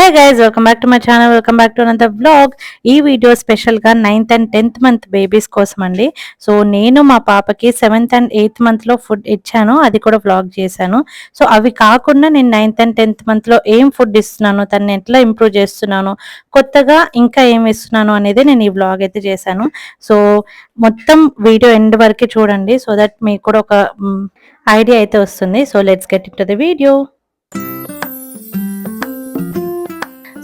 Hey guys, welcome back to my channel. Welcome back to another vlog. ఈ video స్పెషల్గా 9th and 10th month babies కోసం అండి. So నేను మా పాపకి 7th and 8th మంత్లో ఫుడ్ ఇచ్చాను, అది కూడా వ్లాగ్ చేశాను. సో అవి కాకుండా నేను 9th and 10th మంత్లో ఏం ఫుడ్ ఇస్తున్నాను, తనని ఎట్లా ఇంప్రూవ్ చేస్తున్నాను, కొత్తగా ఇంకా ఏం ఇస్తున్నాను అనేది నేను ఈ వ్లాగ్ అయితే చేశాను. సో మొత్తం వీడియో ఎండ్ వరకు చూడండి, సో దట్ మీకు కూడా ఒక ఐడియా అయితే వస్తుంది. So let's get in to the video.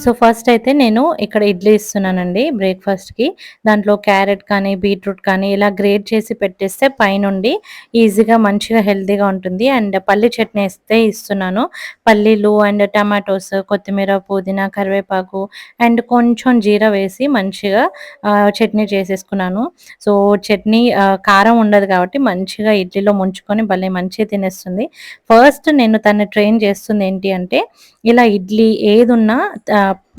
So first అయితే నేను ఇక్కడ ఇడ్లీ ఇస్తున్నానండి బ్రేక్ఫాస్ట్కి. దాంట్లో క్యారెట్ కానీ బీట్రూట్ కానీ ఇలా గ్రేట్ చేసి పెట్టేస్తే పైనుండి ఈజీగా మంచిగా హెల్తీగా ఉంటుంది. అండ్ పల్లి చట్నీ వేస్తే ఇస్తున్నాను. పల్లీలు అండ్ టమాటోస్, కొత్తిమీర, పుదీనా, కరివేపాకు అండ్ కొంచెం జీరా వేసి మంచిగా చట్నీ చేసేసుకున్నాను. సో చట్నీ కారం ఉండదు కాబట్టి మంచిగా ఇడ్లీలో ముంచుకొని భలే మంచిగా తినేస్తుంది. ఫస్ట్ నేను తను ట్రైన్ చేస్తుంది ఏంటి అంటే, ఇలా ఇడ్లీ ఏదున్నా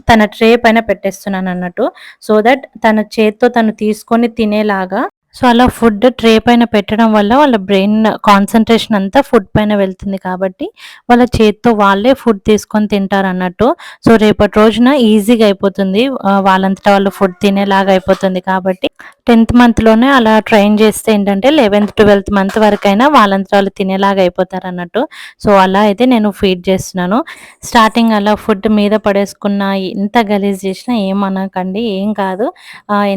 తన ట్రే పైన పెట్టేస్తున్నాను అన్నట్టు. సో దట్ తన చేత్తో తను తీసుకొని తినేలాగా. సో అలా ఫుడ్ ట్రే పైన పెట్టడం వల్ల వాళ్ళ బ్రెయిన్ కాన్సన్ట్రేషన్ అంతా ఫుడ్ పైన వెళ్తుంది కాబట్టి వాళ్ళ చేత్తో వాళ్ళే ఫుడ్ తీసుకొని తింటారు అన్నట్టు. సో రేపటి రోజున ఈజీగా అయిపోతుంది, వాళ్ళంతటా వాళ్ళు ఫుడ్ తినేలాగా అయిపోతుంది. కాబట్టి 10th మంత్లోనే అలా ట్రైన్ చేస్తే ఏంటంటే 11th 12th మంత్ వరకైనా వాళ్ళంతటా వాళ్ళు తినేలాగా అయిపోతారు అన్నట్టు. సో అలా అయితే నేను ఫీడ్ చేస్తున్నాను. స్టార్టింగ్ అలా ఫుడ్ మీద పడేసుకున్న ఎంత గలీజ్ చేసినా ఏమనకండి, ఏం కాదు.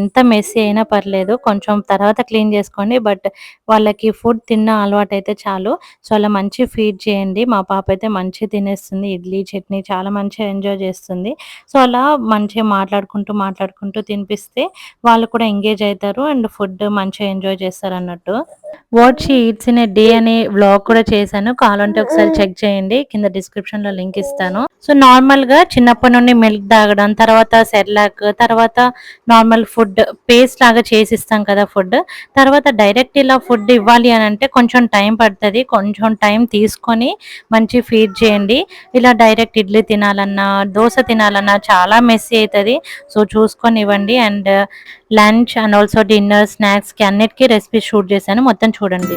ఎంత మెస్సీ అయినా పర్లేదు, కొంచెం తర్వాత క్లీన్ చేసుకోండి. బట్ వాళ్ళకి ఫుడ్ తిన్న అలవాటు అయితే చాలు. సో అలా మంచి ఫీడ్ చేయండి. మా పాప అయితే మంచిగా తినేస్తుంది, ఇడ్లీ చట్నీ చాలా మంచిగా ఎంజాయ్ చేస్తుంది. సో అలా మంచిగా మాట్లాడుకుంటూ తినిపిస్తే వాళ్ళు కూడా ఎంగేజ్ అవుతారు అండ్ ఫుడ్ మంచిగా ఎంజాయ్ చేస్తారు అన్నట్టు. What she eats in a day అనే వ్లాగ్ కూడా చేశాను, కావాలంటే ఒకసారి చెక్ చేయండి, కింద డిస్క్రిప్షన్ లో లింక్ ఇస్తాను. సో నార్మల్ గా చిన్నప్పటి నుండి మిల్క్ తాగడం, తర్వాత సెర్లాక్, తర్వాత నార్మల్ ఫుడ్ పేస్ట్ లాగా చేసిస్తాం కదా ఫుడ్, తర్వాత డైరెక్ట్ ఇలా ఫుడ్ ఇవ్వాలి అని అంటే కొంచెం టైం పడుతుంది. కొంచెం టైం తీసుకొని మంచి ఫీడ్ చేయండి. ఇలా డైరెక్ట్ ఇడ్లీ తినాలన్నా దోశ తినాలన్నా చాలా మెస్సీ అవుతుంది. సో చూసుకొని ఇవ్వండి. And lunch and also dinner, స్నాక్స్కి అన్నిటికీ రెసిపీ షూట్ చేశాను, మొత్తం చూడండి.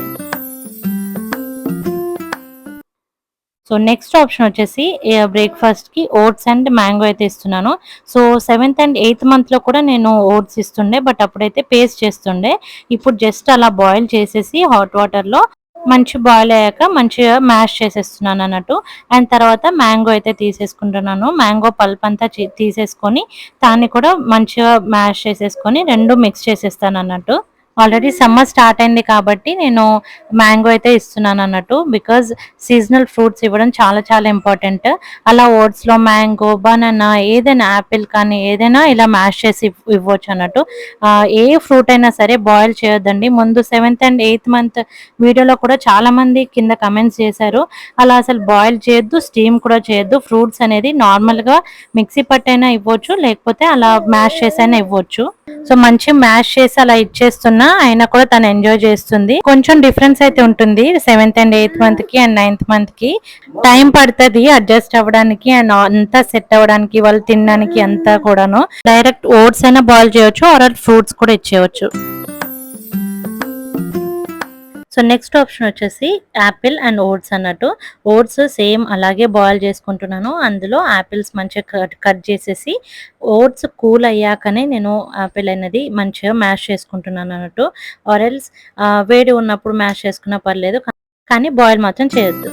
సో నెక్స్ట్ ఆప్షన్ వచ్చేసి బ్రేక్ఫాస్ట్కి ఓట్స్ అండ్ మ్యాంగో అయితే ఇస్తున్నాను. సో 7th and 8th మంత్లో కూడా నేను ఓట్స్ ఇస్తుండే, బట్ అప్పుడైతే పేస్ట్ చేస్తుండే. ఇప్పుడు జస్ట్ అలా బాయిల్ చేసేసి హాట్ వాటర్లో మంచి బాయిల్ అయ్యాక మంచిగా మ్యాష్ చేసేస్తున్నాను అన్నట్టు. అండ్ తర్వాత మ్యాంగో అయితే తీసేసుకుంటున్నాను. మ్యాంగో పల్ప్ అంతా తీసేసుకొని దాన్ని కూడా మంచిగా మ్యాష్ చేసేసుకొని రెండు మిక్స్ చేసేస్తాను అన్నట్టు. ఆల్రెడీ సమ్మర్ స్టార్ట్ అయింది కాబట్టి నేను మ్యాంగో అయితే ఇస్తున్నాను అన్నట్టు. బికాజ్ సీజనల్ ఫ్రూట్స్ ఇవ్వడం చాలా చాలా ఇంపార్టెంట్. అలా ఓట్స్లో మ్యాంగో, బనానా, ఏదైనా యాపిల్ కానీ ఏదైనా ఇలా మ్యాష్ చేసి ఇవ్వచ్చు అన్నట్టు. ఏ ఫ్రూట్ అయినా సరే బాయిల్ చేయొద్దండి. ముందు 7th and 8th మంత్ వీడియోలో కూడా చాలా మంది కింద కమెంట్స్ చేశారు, అలా అసలు బాయిల్ చేయొద్దు, స్టీమ్ కూడా చేయొద్దు. ఫ్రూట్స్ అనేది నార్మల్గా మిక్సీ పట్టైనా ఇవ్వచ్చు, లేకపోతే అలా మ్యాష్ చేసైనా ఇవ్వచ్చు. సో మంచి మ్యాష్ చేసి అలా ఇచ్చేస్తున్నా అయినా కూడా తను ఎంజాయ్ చేస్తుంది. కొంచెం డిఫరెన్స్ అయితే ఉంటుంది 7th and 8th మంత్ కి అండ్ 9th మంత్ కి. టైం పడుతుంది అడ్జస్ట్ అవ్వడానికి అండ్ అంతా సెట్ అవ్వడానికి, వాళ్ళు తినడానికి అంతా కూడాను. డైరెక్ట్ ఓట్స్ అయినా బాయిల్ చేయొచ్చు, ఆర్ ఫ్రూట్స్ కూడా ఇచ్చేయచ్చు. సో నెక్స్ట్ ఆప్షన్ వచ్చేసి యాపిల్ అండ్ ఓట్స్ అన్నట్టు. ఓట్స్ సేమ్ అలాగే బాయిల్ చేసుకుంటున్నాను. అందులో యాపిల్స్ మంచిగా కట్ చేసేసి ఓట్స్ కూల్ అయ్యాకనే నేను యాపిల్ అనేది మంచిగా మ్యాష్ చేసుకుంటున్నాను అన్నట్టు. ఆరెల్స్ వేడి ఉన్నప్పుడు మ్యాష్ చేసుకున్నా పర్లేదు, కానీ బాయిల్ మాత్రం చేయొద్దు.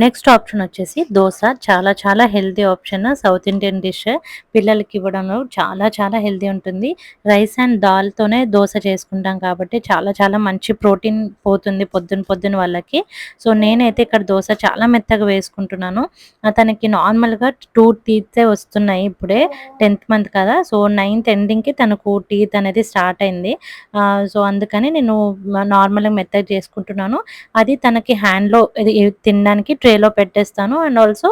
నెక్స్ట్ ఆప్షన్ వచ్చేసి దోశ. చాలా చాలా healthy option, south Indian dish. పిల్లలకి ఇవ్వడంలో చాలా చాలా హెల్తీ ఉంటుంది. రైస్ అండ్ దాల్తోనే దోశ చేసుకుంటాం కాబట్టి చాలా చాలా మంచి ప్రోటీన్ పోతుంది పొద్దున వాళ్ళకి. సో నేనైతే ఇక్కడ దోశ చాలా మెత్తగా వేసుకుంటున్నాను. తనకి నార్మల్గా 2 టీత్సే వస్తున్నాయి ఇప్పుడే, 10th మంత్ కదా. సో 9th ఎండింగ్కి తనకు టీత్ అనేది స్టార్ట్ అయింది. సో అందుకని నేను నార్మల్గా మెత్తగా చేసుకుంటున్నాను. అది తనకి హ్యాండ్లో తినడానికి ట్రేలో పెట్టేస్తాను. అండ్ ఆల్సో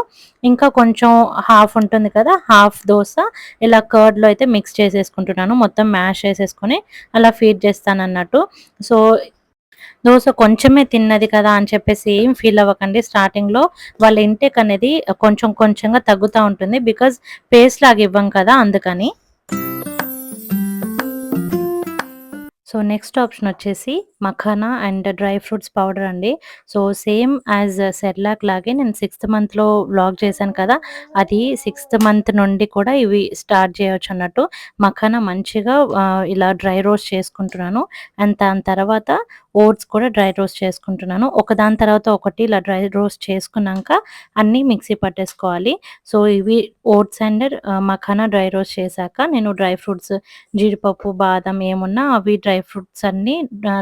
ఇంకా కొంచెం హాఫ్ ఉంటుంది కదా, హాఫ్ దోశ ఇలా కర్డ్లో అయితే మిక్స్ చేసేసుకుంటున్నాను. మొత్తం మ్యాష్ చేసేసుకొని అలా ఫీడ్ చేస్తాను అన్నట్టు. సో దోశ కొంచెమే తిన్నది కదా అని చెప్పేసి ఏం ఫీల్ అవ్వకండి. స్టార్టింగ్లో వాళ్ళ ఇంటేక్ అనేది కొంచెం కొంచెంగా తగ్గుతూ ఉంటుంది, బికాజ్ పేస్ట్ లాగా ఇవ్వం కదా అందుకని. సో నెక్స్ట్ ఆప్షన్ వచ్చేసి makhana and dry fruits powder అండి. సో, సేమ్ యాజ్ సెర్లాక్ లాగే నేను 6థ్ మంత్‌లో వ్లాగ్ చేశాను కదా! అది 6థ్ మంత్ నుండి కూడా ఇవి స్టార్ట్ చేయొచ్చన్నట్టు. మఖానా మంచిగా ఇలా డ్రై రోస్ట్ చేసుకుంటున్నాను. అండ్ దాని తర్వాత ఓట్స్ కూడా డ్రై రోస్ట్ చేసుకుంటున్నాను. ఒకదాని తర్వాత ఒకటి ఇలా డ్రై రోస్ట్ చేసుకున్నాక అన్నీ మిక్సీ పట్టేసుకోవాలి. సో, ఇవి oats and makhana dry roast చేశాక నేను డ్రై ఫ్రూట్స్ జీడిపప్పు, బాదం ఏమున్నా అవి డ్రై ఫ్రూట్స్ అన్నీ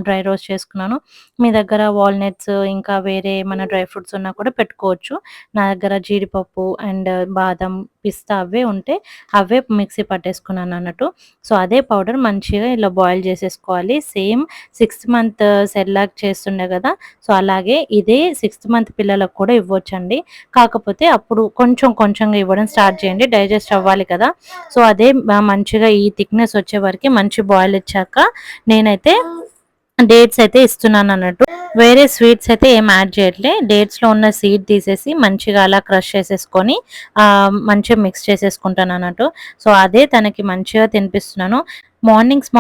డ్రై రోస్ట్ చేసుకున్నాను. మీ దగ్గర వాల్‌నట్స్ ఇంకా వేరే ఏమైనా డ్రై ఫ్రూట్స్ ఉన్నా కూడా పెట్టుకోవచ్చు. నా దగ్గర జీడిపప్పు అండ్ బాదం, పిస్తా అవే ఉంటే అవే మిక్సీ పట్టేసుకున్నానన్నట్టు. సో, అదే పౌడర్ మంచిగా ఇలా బాయిల్ చేసేసుకోవాలి. సేమ్ 6థ్ మంత్ సెర్లాక్ చేస్తుండే కదా! సో, అలాగే ఇదే 6థ్ మంత్ పిల్లలకు కూడా ఇవ్వొచ్చండి. కాకపోతే అప్పుడు కొంచెం కొంచెంగా ఇవ్వడం స్టార్ట్ చేయండి. డైజెస్ట్ అవ్వాలి కదా! సో, అదే మంచిగా ఈ థిక్‌నెస్ వచ్చే వరకి మంచి బాయిల్ ఇచ్చాక నేనైతే డేట్స్ అయితే ఇస్తున్నానన్నట్టు. వేరే స్వీట్స్ అయితే ఏం యాడ్ చేయట్లే. డేట్స్‌లో ఉన్న సీడ్ తీసేసి మంచిగా అలా క్రష్ చేసేసుకొని మంచిగా మిక్స్ చేసేసుకుంటానన్నట్టు. సో, అదే తనకి మంచిగా తినిపిస్తున్నాను. మార్నింగ్స్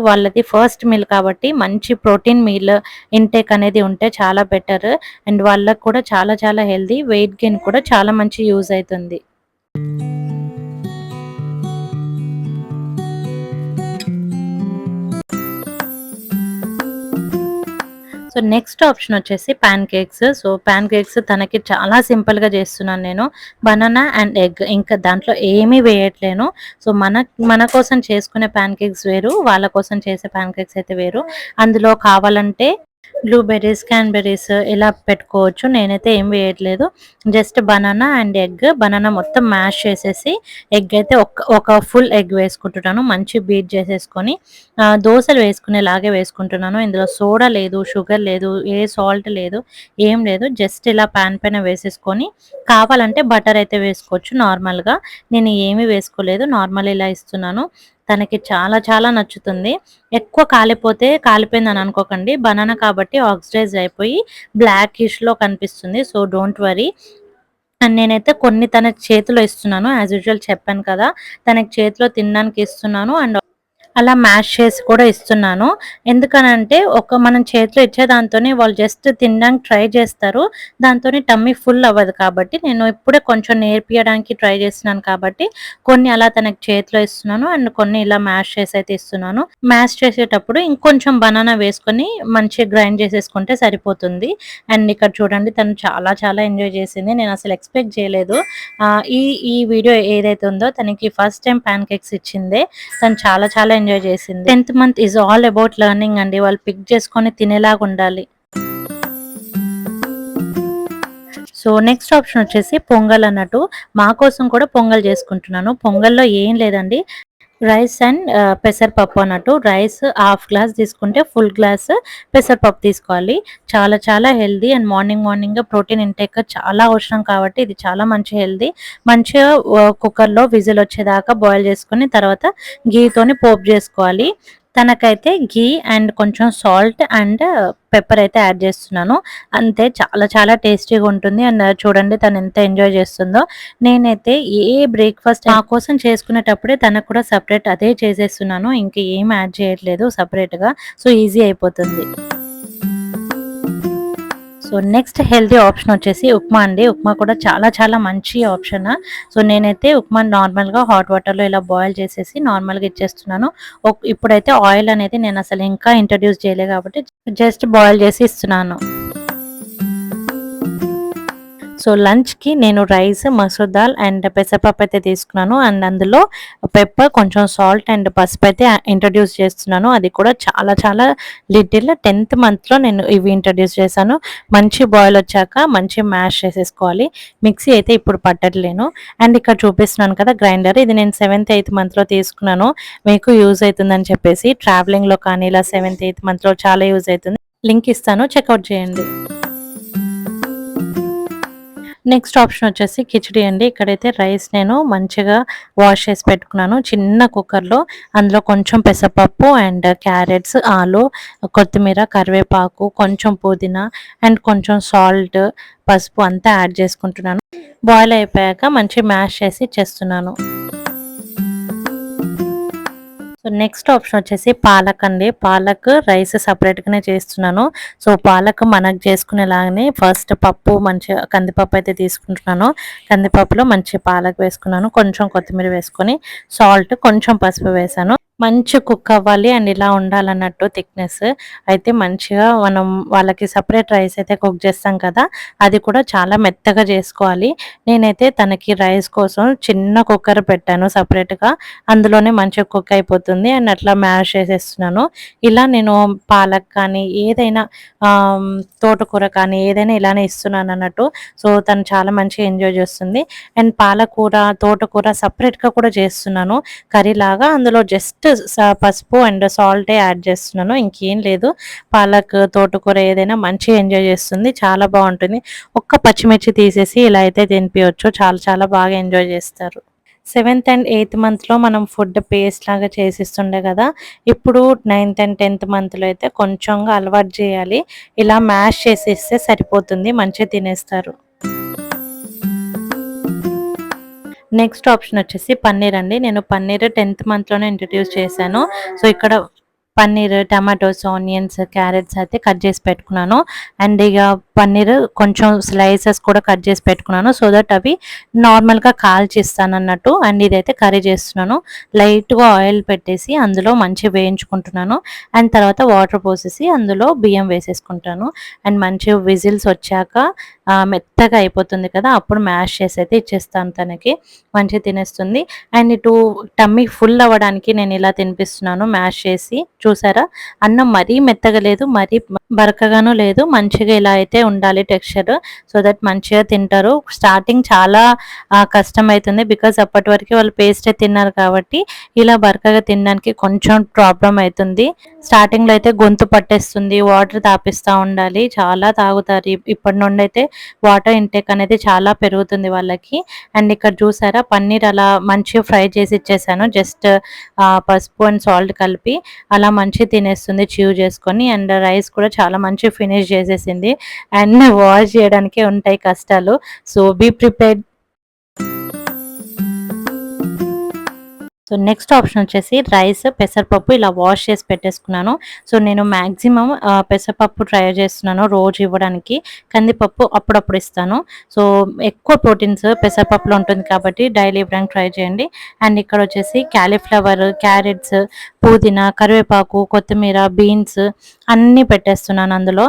వాళ్ళది ఫస్ట్ మీల్ కాబట్టి మంచి ప్రోటీన్ మీల్ ఇంటేక్ అనేది ఉంటే చాలా బెటర్. అండ్ వాళ్ళకి కూడా చాలా చాలా హెల్తీ. వెయిట్ గెయిన్ కూడా చాలా మంచి యూజ్ అయితుంది. సో, నెక్స్ట్ ఆప్షన్ వచ్చేసి pan cakes. So, pan cakes తనకి చాలా సింపుల్‌గా చేస్తున్నాను నేను. బనానా అండ్ ఎగ్ ఇంకా దాంట్లో ఏమీ వేయట్లేను. సో, మన కోసం చేసుకునే పాన్ కేక్స్ వేరు. వాళ్ళ కోసం చేసే పాన్ కేక్స్ అయితే వేరు. అందులో కావాలంటే బ్లూబెర్రీస్, క్యాన్‌బెర్రీస్ ఇలా పెట్టుకోవచ్చు. నేనైతే ఏం వేయట్లేదు. Just banana and egg. Banana మొత్తం మ్యాష్ చేసేసి ఎగ్ అయితే ఒక ఫుల్ ఎగ్ వేసుకుంటున్నాను. మంచి బీట్ చేసేసుకొని దోసలు వేసుకునేలాగే వేసుకుంటున్నాను. ఇందులో సోడా లేదు, షుగర్ లేదు, ఏ సాల్ట్ లేదు, ఏం లేదు. జస్ట్ ఇలా పాన్ పైన వేసేసుకొని కావాలంటే బటర్ అయితే వేసుకోవచ్చు నార్మల్‌గా. నేను ఏమీ వేసుకోలేదు. నార్మల్ ఇలా ఇస్తున్నాను. తనకి చాలా చాలా నచ్చుతుంది. ఎక్కువ కాలిపోతే కాలిపోయిందని అనుకోకండి. బనానా కాబట్టి ఆక్సిడైజ్ అయిపోయి బ్లాకిష్‌లో కనిపిస్తుంది. So, don't worry. అండ్ నేనైతే కొన్ని తనకి చేతిలో ఇస్తున్నాను. యాజ్ యూజువల్ చెప్పాను కదా! తనకి చేతిలో తినడానికి ఇస్తున్నాను. అండ్ అలా మ్యాష్ చేసి కూడా ఇస్తున్నాను. ఎందుకనంటే మనం చేతిలో ఇచ్చే దాంతోనే వాళ్ళు జస్ట్ తినడానికి ట్రై చేస్తారు. దాంతోని టమ్మీ ఫుల్ అవ్వదు కాబట్టి నేను ఇప్పుడే కొంచెం నేర్పియడానికి ట్రై చేస్తున్నాను కాబట్టి కొన్ని అలా తనకి చేతిలో ఇస్తున్నాను. అండ్ కొన్ని ఇలా మ్యాష్ చేసి అయితే ఇస్తున్నాను. మ్యాష్ చేసేటప్పుడు ఇంకొంచెం బనానా వేసుకొని మంచిగా గ్రైండ్ చేసేసుకుంటే సరిపోతుంది. అండ్ ఇక్కడ చూడండి తను చాలా చాలా ఎంజాయ్ చేసింది. నేను అసలు ఎక్స్‌పెక్ట్ చేయలేదు. ఈ ఈ వీడియో ఏదైతే ఉందో తనకి ఫస్ట్ టైమ్ పాన్ కేక్స్ ఇచ్చిందే. తను చాలా చాలా ఎంజాయ్ చేసింది. 10th month is all about learning అండి. వాళ్ళు పిక్ చేసుకొని తినేలాగా ఉండాలి. సో, నెక్స్ట్ ఆప్షన్ వచ్చేసి పొంగల్ అన్నట్టు. మా కోసం కూడా పొంగల్ చేసుకుంటున్నాను. పొంగల్‌లో ఏం లేదండి. రైస్ అండ్ పెసరపప్పు అన్నట్టు. రైస్ హాఫ్ గ్లాస్ తీసుకుంటే ఫుల్ గ్లాస్ పెసరపప్పు తీసుకోవాలి. చాలా చాలా healthy and morning protein intake చాలా అవసరం కాబట్టి ఇది చాలా మంచి హెల్తీ. మంచిగా కుక్కర్‌లో విజిల్ వచ్చేదాకా బాయిల్ చేసుకొని తర్వాత ఘీతోని పోపు చేసుకోవాలి. తనకైతే ఘీ అండ్ కొంచెం సాల్ట్ అండ్ పెప్పర్ అయితే యాడ్ చేస్తున్నాను. అంతే చాలా చాలా టేస్టీగా ఉంటుంది. అండ్ చూడండి తను ఎంత ఎంజాయ్ చేస్తుందో. నేనైతే ఏ బ్రేక్‌ఫాస్ట్ నా కోసం చేసుకునేటప్పుడే తనకు కూడా సెపరేట్ అదే చేసేస్తున్నాను. ఇంక ఏం యాడ్ చేయట్లేదు సెపరేట్‌గా. సో, ఈజీ అయిపోతుంది. సో, నెక్స్ట్ హెల్తీ ఆప్షన్ వచ్చేసి ఉప్మా అండి. ఉప్మా కూడా చాలా చాలా మంచి ఆప్షన్. సో, నేనైతే ఉప్మా నార్మల్‌గా హాట్ వాటర్‌లో ఇలా బాయిల్ చేసేసి నార్మల్‌గా ఇచ్చేస్తున్నాను. ఇప్పుడైతే ఆయిల్ అనేది నేను అసలు ఇంకా ఇంట్రడ్యూస్ చేయలే కాబట్టి జస్ట్ బాయిల్ చేసి ఇస్తున్నాను. సో, లంచ్‌కి నేను రైస్, మసూర్ దాల్ అండ్ పెసరపప్పు అయితే తీసుకున్నాను. అండ్ అందులో పెప్పర్, కొంచెం సాల్ట్ అండ్ పసుపు అయితే ఇంట్రడ్యూస్ చేస్తున్నాను. అది కూడా చాలా చాలా లిటిల్ 10th మంత్‌లో నేను ఇవి ఇంట్రడ్యూస్ చేశాను. మంచి బాయిల్ వచ్చాక మంచి మ్యాష్ చేసేసుకోవాలి. మిక్సీ అయితే ఇప్పుడు పట్టట్లేను. అండ్ ఇక్కడ చూపిస్తున్నాను కదా గ్రైండర్. ఇది నేను 7th, 8th మంత్‌లో తీసుకున్నాను. మీకు యూజ్ అవుతుందని చెప్పేసి ట్రావెలింగ్‌లో కానీ ఇలా 7th, 8th మంత్‌లో చాలా యూజ్ అవుతుంది. లింక్ ఇస్తాను చెక్‌ఔట్ చేయండి. నెక్స్ట్ ఆప్షన్ వచ్చేసి కిచిడి అండి. ఇక్కడైతే రైస్ నేను మంచిగా వాష్ చేసి పెట్టుకున్నాను చిన్న కుక్కర్‌లో. అందులో కొంచెం పెసరపప్పు అండ్ క్యారెట్స్, ఆలు, కొత్తిమీర, కరివేపాకు, కొంచెం పుదీనా అండ్ కొంచెం సాల్ట్, పసుపు అంతా యాడ్ చేసుకుంటున్నాను. బాయిల్ అయిపోయాక మంచి మ్యాష్ చేసి ఇచ్చేస్తున్నాను. సో నెక్స్ట్ ఆప్షన్ వచ్చేసి పాలక్ అండి. పాలక్ రైస్ సెపరేట్‌గానే చేస్తున్నాను. సో పాలక్ మనకు చేసుకునేలాగానే ఫస్ట్ పప్పు మంచిగా కందిపప్పు అయితే తీసుకుంటున్నాను. కందిపప్పులో మంచి పాలక్ వేసుకున్నాను. కొంచెం కొత్తిమీర వేసుకొని సాల్ట్, కొంచెం పసుపు వేశాను. మంచి కుక్ అవ్వాలి అండ్ ఇలా ఉండాలన్నట్టు థిక్‌నెస్. అయితే మంచిగా మనం వాళ్ళకి సెపరేట్ రైస్ అయితే కుక్ చేస్తాం కదా! అది కూడా చాలా మెత్తగా చేసుకోవాలి. నేనైతే తనకి రైస్ కోసం చిన్న కుక్కర్ పెట్టాను సెపరేట్‌గా. అందులోనే మంచిగా కుక్ అయిపోతుంది అండ్ అట్లా మ్యాష్ చేసేస్తున్నాను. ఇలా నేను పాలక్ కానీ ఏదైనా తోటకూర కానీ ఏదైనా ఇలానే ఇస్తున్నానన్నట్టు. సో తను చాలా మంచిగా ఎంజాయ్ చేస్తుంది. అండ్ పాలకూర, తోటకూర సెపరేట్‌గా కూడా చేస్తున్నాను కర్రీలాగా. అందులో జస్ట్ పసుపు అండ్ సాల్టే యాడ్ చేస్తున్నాను. ఇంకేం లేదు. పాలక్, తోటకూర ఏదైనా మంచిగా ఎంజాయ్ చేస్తుంది. చాలా బావుంటుంది. ఒక్క పచ్చిమిర్చి తీసేసి ఇలా అయితే తినిపియొచ్చు. చాలా చాలా బాగా ఎంజాయ్ చేస్తారు. సెవెంత్ అండ్ ఎయిత్ మంత్‌లో మనం ఫుడ్ పేస్ట్ లాగా చేసిస్తుండే కదా! ఇప్పుడు నైన్త్ అండ్ 10థ్ మంత్‌లో అయితే కొంచెంగా అలవాటు చేయాలి. ఇలా మ్యాష్ చేసేస్తే సరిపోతుంది. మంచిగా తినేస్తారు. నెక్స్ట్ ఆప్షన్ వచ్చేసి పన్నీర్ అండి. నేను పన్నీర్ 10థ్ మంత్‌లోనే ఇంట్రొడ్యూస్ చేశాను. సో ఇక్కడ పన్నీర్, టమాటోస్, ఆనియన్స్, క్యారెట్స్ అయితే కట్ చేసి పెట్టుకున్నాను. అండ్ ఇగ పన్నీర్ కొంచెం స్లైసెస్ కూడా కట్ చేసి పెట్టుకున్నాను. సో దట్ అవి నార్మల్‌గా కాల్చిస్తానన్నట్టు. అండ్ ఇదైతే కర్రీ చేస్తున్నాను. లైట్‌గా ఆయిల్ పెట్టేసి అందులో మంచిగా వేయించుకుంటున్నాను. అండ్ తర్వాత వాటర్ పోసేసి అందులో బియ్యం వేసేసుకుంటాను. అండ్ మంచిగా విజిల్స్ వచ్చాక మెత్తగా అయిపోతుంది కదా! అప్పుడు మ్యాష్ చేసి అయితే ఇచ్చేస్తాను తనకి. మంచిగా తినేస్తుంది. అండ్ ఇటు టమ్మీ ఫుల్ అవ్వడానికి నేను ఇలా తినిపిస్తున్నాను మ్యాష్ చేసి. చూసారా? అన్నం మరీ మెత్తగా లేదు, మరీ బరకగాను లేదు. మంచిగా ఇలా అయితే ఉండాలి టెక్స్చర్. సో దట్ మంచిగా తింటారు. స్టార్టింగ్ చాలా కష్టమైతుంది. బికాజ్ అప్పటి వరకు వాళ్ళు పేస్టే తిన్నారు కాబట్టి ఇలా బరకగా తినడానికి కొంచెం ప్రాబ్లమ్ అయితుంది. స్టార్టింగ్‌లో అయితే గొంతు పట్టేస్తుంది. వాటర్ తాపిస్తా ఉండాలి. చాలా తాగుతారు. ఇప్పటి నుండైతే వాటర్ ఇంటేక్ అనేది చాలా పెరుగుతుంది వాళ్ళకి. అండ్ ఇక్కడ చూసారా పన్నీర్ అలా మంచిగా ఫ్రై చేసి ఇచ్చేసాను. జస్ట్ పసుపు అండ్ సాల్ట్ కలిపి అలా మంచిగా తినేస్తుంది చ్యూ చేసుకొని. అండ్ రైస్ కూడా చాలా మంచిగా ఫినిష్ చేసేసింది. అండ్ వాష్ చేయడానికే ఉంటాయి కష్టాలు. So be prepared. So next option వచ్చేసి రైస్, పెసరపప్పు ఇలా వాష్ చేసి పెట్టేసుకున్నాను. సో నేను మాక్సిమం పెసరపప్పు ట్రై చేస్తున్నాను రోజు ఇవ్వడానికి. కందిపప్పు అప్పుడప్పుడు ఇస్తాను. సో ఎక్కువ ప్రోటీన్స్ పెసరపప్పులో ఉంటుంది కాబట్టి డైలీ ఇవ్వడానికి ట్రై చేయండి. అండ్ ఇక్కడ వచ్చేసి క్యాలీఫ్లవర్, క్యారెట్స్, పుదీనా, కరివేపాకు, కొత్తిమీర, బీన్స్ అన్నీ పెట్టేస్తున్నాను అందులో.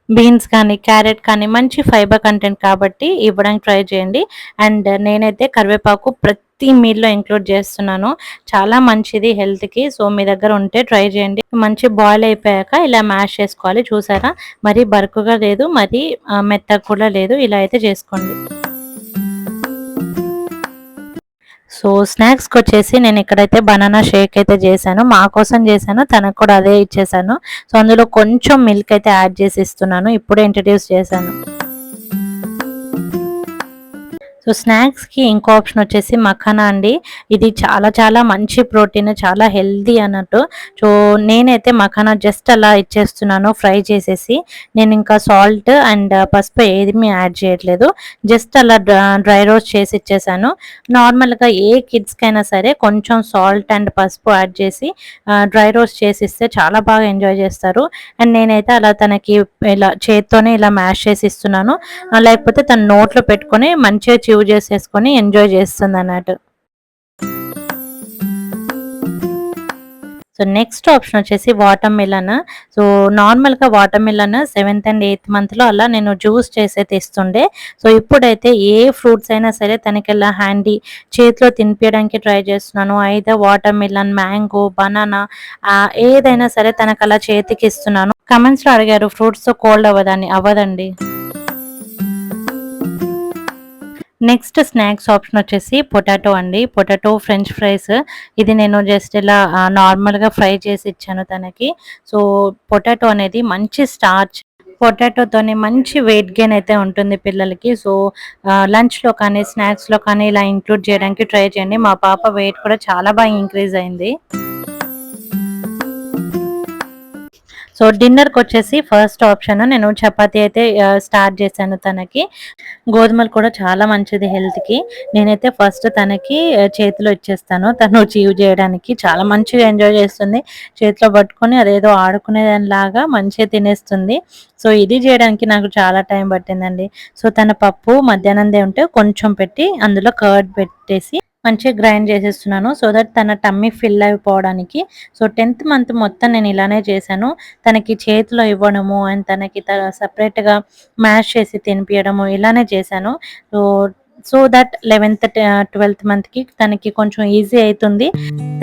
బీన్స్ కానీ, క్యారెట్ కానీ మంచి ఫైబర్ కంటెంట్ కాబట్టి ఇవ్వడానికి ట్రై చేయండి. అండ్ నేనైతే కరివేపాకు ప్రతి మీల్‌లో ఇంక్లూడ్ చేస్తున్నాను. చాలా మంచిది హెల్త్‌కి. సో మీ దగ్గర ఉంటే ట్రై చేయండి. మంచి బాయిల్ అయిపోయాక ఇలా మ్యాష్ చేసుకోవాలి. చూసారా? మరీ బరకగా లేదు, మరీ మెత్తగా కూడా లేదు. ఇలా అయితే చేసుకోండి. సో స్నాక్స్‌కొచ్చేసి నేను ఇక్కడైతే బనానా షేక్ అయితే చేశాను. మా కోసం చేశాను. తనకు కూడా అదే ఇచ్చేసాను. సో అందులో కొంచెం మిల్క్ అయితే యాడ్ చేసి ఇస్తున్నాను. ఇప్పుడే ఇంట్రొడ్యూస్ చేశాను. సో స్నాక్స్‌కి ఇంకో ఆప్షన్ వచ్చేసి మఖానా అండి. ఇది చాలా చాలా మంచి ప్రోటీన్, చాలా హెల్తీ అన్నట్టు. సో నేనైతే మఖానా జస్ట్ అలా ఇచ్చేస్తున్నాను ఫ్రై చేసేసి. నేను ఇంకా సాల్ట్ అండ్ పసుపు ఏమీ యాడ్ చేయట్లేదు. జస్ట్ అలా డ్రై రోస్ట్ చేసి ఇచ్చేసాను. నార్మల్‌గా ఏ కిడ్స్‌కైనా సరే కొంచెం సాల్ట్ అండ్ పసుపు యాడ్ చేసి డ్రై రోస్ట్ చేసి ఇస్తే చాలా బాగా ఎంజాయ్ చేస్తారు. అండ్ నేనైతే అలా తనకి ఇలా చేత్తోనే ఇలా మ్యాష్ చేసి ఇస్తున్నాను. లేకపోతే తను నోట్లో పెట్టుకొని మంచిగా చివ్ చేసేసుకొని ఎంజాయ్ చేస్తుందన్నట్టు. సో నెక్స్ట్ ఆప్షన్ వచ్చేసి వాటర్ మిలన్. సో నార్మల్‌గా వాటర్ మిలన్ 7థ్ అండ్ 8థ్ మంత్‌లో అలా నేను జ్యూస్ చేసైతే ఇస్తుండే. సో ఇప్పుడైతే ఏ ఫ్రూట్స్ అయినా సరే తనకిలా హ్యాండీ చేతిలో తినిపియడానికి ట్రై చేస్తున్నాను. Either water melon, mango, banana ఏదైనా సరే తనకలా చేతికి ఇస్తున్నాను. కామెంట్స్‌లో అడిగారు ఫ్రూట్స్‌తో కోల్డ్ అవ్వదా అని. అవ్వదండి. నెక్స్ట్ స్నాక్స్ ఆప్షన్ వచ్చేసి పొటాటో అండి. Potato French fries. ఇది నేను జస్ట్ ఇలా నార్మల్‌గా ఫ్రై చేసి ఇచ్చాను తనకి. సో పొటాటో అనేది మంచి స్టార్చ్. పొటాటోతోని మంచి వెయిట్ గెయిన్ అయితే ఉంటుంది పిల్లలకి. సో లంచ్‌లో కానీ, స్నాక్స్‌లో కానీ ఇలా ఇంక్లూడ్ చేయడానికి ట్రై చేయండి. మా పాప వెయిట్ కూడా చాలా బాగా ఇంక్రీజ్ అయింది. సో సో డిన్నర్కి వచ్చేసి ఫస్ట్ ఆప్షన్ నేను చపాతీ అయితే స్టార్ట్ చేశాను తనకి. గోధుమలు కూడా చాలా మంచిది హెల్త్కి. నేనైతే ఫస్ట్ తనకి చేతిలో ఇచ్చేస్తాను. తను చీవ్ చేయడానికి చాలా మంచిగా ఎంజాయ్ చేస్తుంది. చేతిలో పట్టుకొని అదేదో ఆడుకునేదానిలాగా మంచిగా తినేస్తుంది. సో ఇది చేయడానికి నాకు చాలా టైం పట్టిందండి. సో తన పప్పు మధ్యాహ్నందే ఉంటే కొంచెం పెట్టి అందులో కర్డ్ పెట్టేసి మంచిగా గ్రైండ్ చేసేస్తున్నాను. సో దట్ తన టమ్మీ ఫిల్ అయిపోవడానికి. సో 10th మంత్ మొత్తం నేను ఇలానే చేశాను. తనకి చేతిలో ఇవ్వడము అండ్ తనకి సపరేట్గా మ్యాష్ చేసి తినిపియడము ఇలానే చేశాను. So so that 11th 12th మంత్కి తనకి కొంచెం ఈజీ అవుతుంది,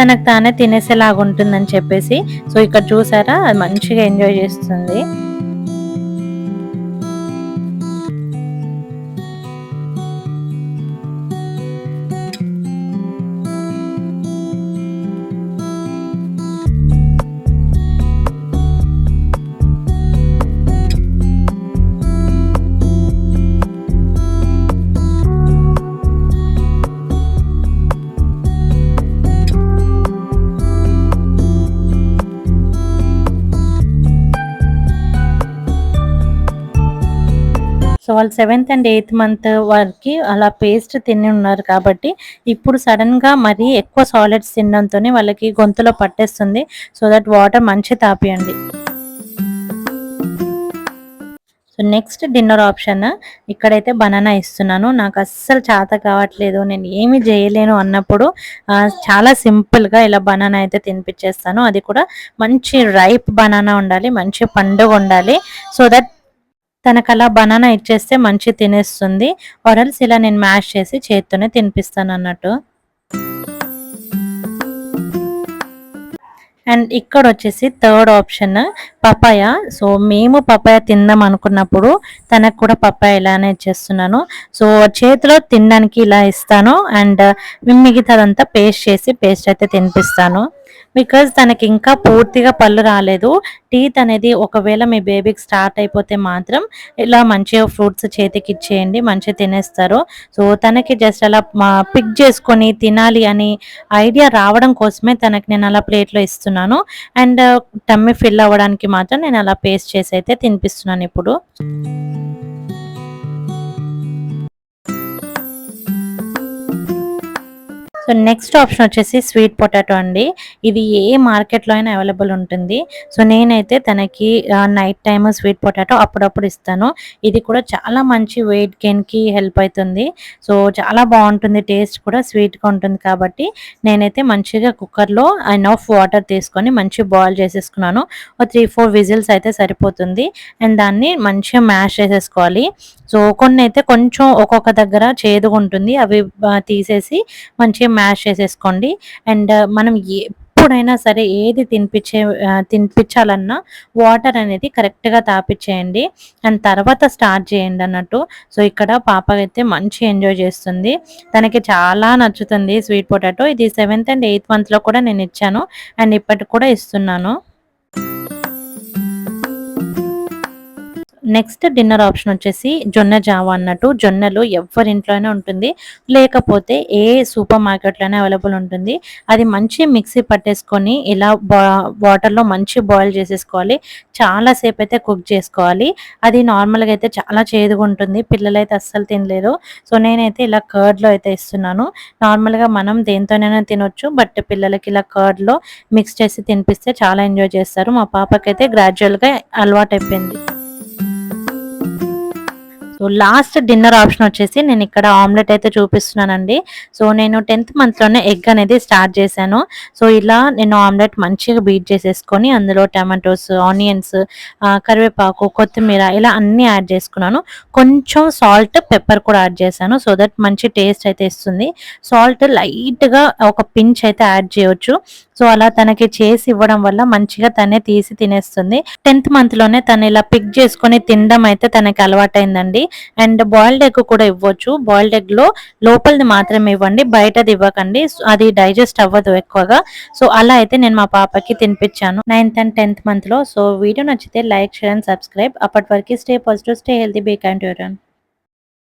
తనకు తానే తినేసేలాగా ఉంటుందని చెప్పేసి. సో ఇక్కడ చూసారా అది మంచిగా ఎంజాయ్ చేస్తుంది. సో వాళ్ళు 7th అండ్ 8th మంత్ వరకు అలా పేస్ట్ తిని ఉన్నారు కాబట్టి ఇప్పుడు సడన్గా మరీ ఎక్కువ సాలిడ్స్ తినడంతోనే వాళ్ళకి గొంతులో పట్టేస్తుంది. సో దట్ వాటర్ మంచి తాపియండి. సో నెక్స్ట్ డిన్నర్ ఆప్షన్ ఇక్కడైతే బనానా ఇస్తున్నాను. నాకు అస్సలు చేత కావట్లేదు, నేను ఏమి చేయలేను అన్నప్పుడు చాలా సింపుల్గా ఇలా బనానా అయితే తినిపించేస్తాను. అది కూడా మంచి రైప్ బనానా ఉండాలి, మంచి పండుగ ఉండాలి. సో దట్ తనకు అలా బనానా ఇచ్చేస్తే మంచి తినేస్తుంది. ఆర్ఎల్స్ ఇలా నేను మ్యాష్ చేసి చేత్తోనే తినిపిస్తాను అన్నట్టు. అండ్ ఇక్కడ వచ్చేసి థర్డ్ ఆప్షన్ పపాయ. సో మేము పపాయ తిందాం అనుకున్నప్పుడు తనకు కూడా పపాయ ఇలానే ఇచ్చేస్తున్నాను. సో చేతిలో తినడానికి ఇలా ఇస్తాను అండ్ మిగతాదంతా పేస్ట్ అయితే తినిపిస్తాను. బికాజ్ తనకి ఇంకా పూర్తిగా పళ్ళు రాలేదు. టీత్ అనేది ఒకవేళ మీ బేబీకి స్టార్ట్ అయిపోతే మాత్రం ఇలా మంచిగా ఫ్రూట్స్ చేతికి ఇచ్చేయండి, మంచిగా తినేస్తారు. సో తనకి జస్ట్ అలా పిక్ చేసుకొని తినాలి అని ఐడియా రావడం కోసమే తనకి నేను అలా ప్లేట్లో ఇస్తున్నాను. అండ్ టమ్మీ ఫిల్ అవ్వడానికి మాత్రం నేను అలా పేస్ట్ చేసి అయితే తినిపిస్తున్నాను ఇప్పుడు. సో నెక్స్ట్ ఆప్షన్ వచ్చేసి స్వీట్ పొటాటో అండి. ఇది ఏ మార్కెట్లో అయినా అవైలబుల్ ఉంటుంది. సో నేనైతే తనకి నైట్ టైమ్ స్వీట్ పొటాటో అప్పుడప్పుడు ఇస్తాను. ఇది కూడా చాలా మంచి వెయిట్ గెయిన్కి హెల్ప్ అవుతుంది. సో చాలా బాగుంటుంది, టేస్ట్ కూడా స్వీట్గా ఉంటుంది కాబట్టి నేనైతే మంచిగా కుక్కర్లో ఎనఫ్ వాటర్ తీసుకొని మంచి బాయిల్ చేసేసుకున్నాను. ఒక 3-4 విజిల్స్ అయితే సరిపోతుంది. అండ్ దాన్ని మంచిగా మ్యాష్ చేసేసుకోవాలి. సో కొన్ని అయితే కొంచెం ఒక్కొక్క దగ్గర చేదుగా ఉంటుంది, అవి తీసేసి మంచిగా మ్యాష్ చేసేసుకోండి. అండ్ మనం ఎప్పుడైనా సరే ఏది తినిపించాలన్నా వాటర్ అనేది కరెక్ట్గా తాపిచ్చేయండి అండ్ తర్వాత స్టార్ట్ చేయండి అన్నట్టు. సో ఇక్కడ పాప అయితే మంచి ఎంజాయ్ చేస్తుంది, తనకి చాలా నచ్చుతుంది స్వీట్ పొటాటో. ఇది 7th అండ్ 8th మంత్లో కూడా నేను ఇచ్చాను అండ్ ఇప్పటికి కూడా ఇస్తున్నాను. నెక్స్ట్ డిన్నర్ ఆప్షన్ వచ్చేసి జొన్న జావా అన్నట్టు. జొన్నలు ఎవరి ఇంట్లోనే ఉంటుంది, లేకపోతే ఏ సూపర్ మార్కెట్లోనే అవైలబుల్ ఉంటుంది. అది మంచి మిక్సీ పట్టేసుకొని ఇలా వాటర్లో మంచి బాయిల్ చేసేసుకోవాలి. చాలాసేపు అయితే కుక్ చేసుకోవాలి. అది నార్మల్గా అయితే చాలా చేదుగా ఉంటుంది, పిల్లలు అయితే అస్సలు తినలేరు. సో నేనైతే ఇలా కర్డ్లో అయితే ఇస్తున్నాను. నార్మల్గా మనం దేంతోనైనా తినొచ్చు, బట్ పిల్లలకి ఇలా కర్డ్లో మిక్స్ చేసి తినిపిస్తే చాలా ఎంజాయ్ చేస్తారు. మా పాపకైతే గ్రాడ్యువల్గా అలవాటు అయిపోయింది. సో లాస్ట్ డిన్నర్ ఆప్షన్ వచ్చేసి నేను ఇక్కడ ఆమ్లెట్ అయితే చూపిస్తున్నానండి. సో నేను 10th మంత్లోనే ఎగ్ అనేది స్టార్ట్ చేశాను. సో ఇలా నేను ఆమ్లెట్ మంచిగా బీట్ చేసేసుకొని అందులో టమాటోస్, ఆనియన్స్, కరివేపాకు, కొత్తిమీర ఇలా అన్నీ యాడ్ చేసుకున్నాను. కొంచెం సాల్ట్, పెప్పర్ కూడా యాడ్ చేశాను. సో దట్ మంచి టేస్ట్ అయితే ఇస్తుంది. సాల్ట్ లైట్గా ఒక పించ్ అయితే యాడ్ చేయొచ్చు. సో అలా తనకి చేసి ఇవ్వడం వల్ల మంచిగా తనే తీసి తినేస్తుంది. 10th మంత్లోనే తను ఇలా పిక్ చేసుకొని తినడం అయితే తనకి అలవాటైందండి. అండ్ బాయిల్డ్ ఎగ్ కూడా ఇవ్వచ్చు. బాయిల్డ్ ఎగ్ లో లోపలిది మాత్రమే ఇవ్వండి, బయటది ఇవ్వకండి, అది డైజెస్ట్ అవ్వదు ఎక్కువగా. సో అలా అయితే నేను మా పాపకి తినిపించాను 9th అండ్ 10th మంత్ లో. సో వీడియో నచ్చితే లైక్, షేర్ అండ్ సబ్స్క్రైబ్. అప్పటి వరకు stay positive, stay healthy, be kind to your own.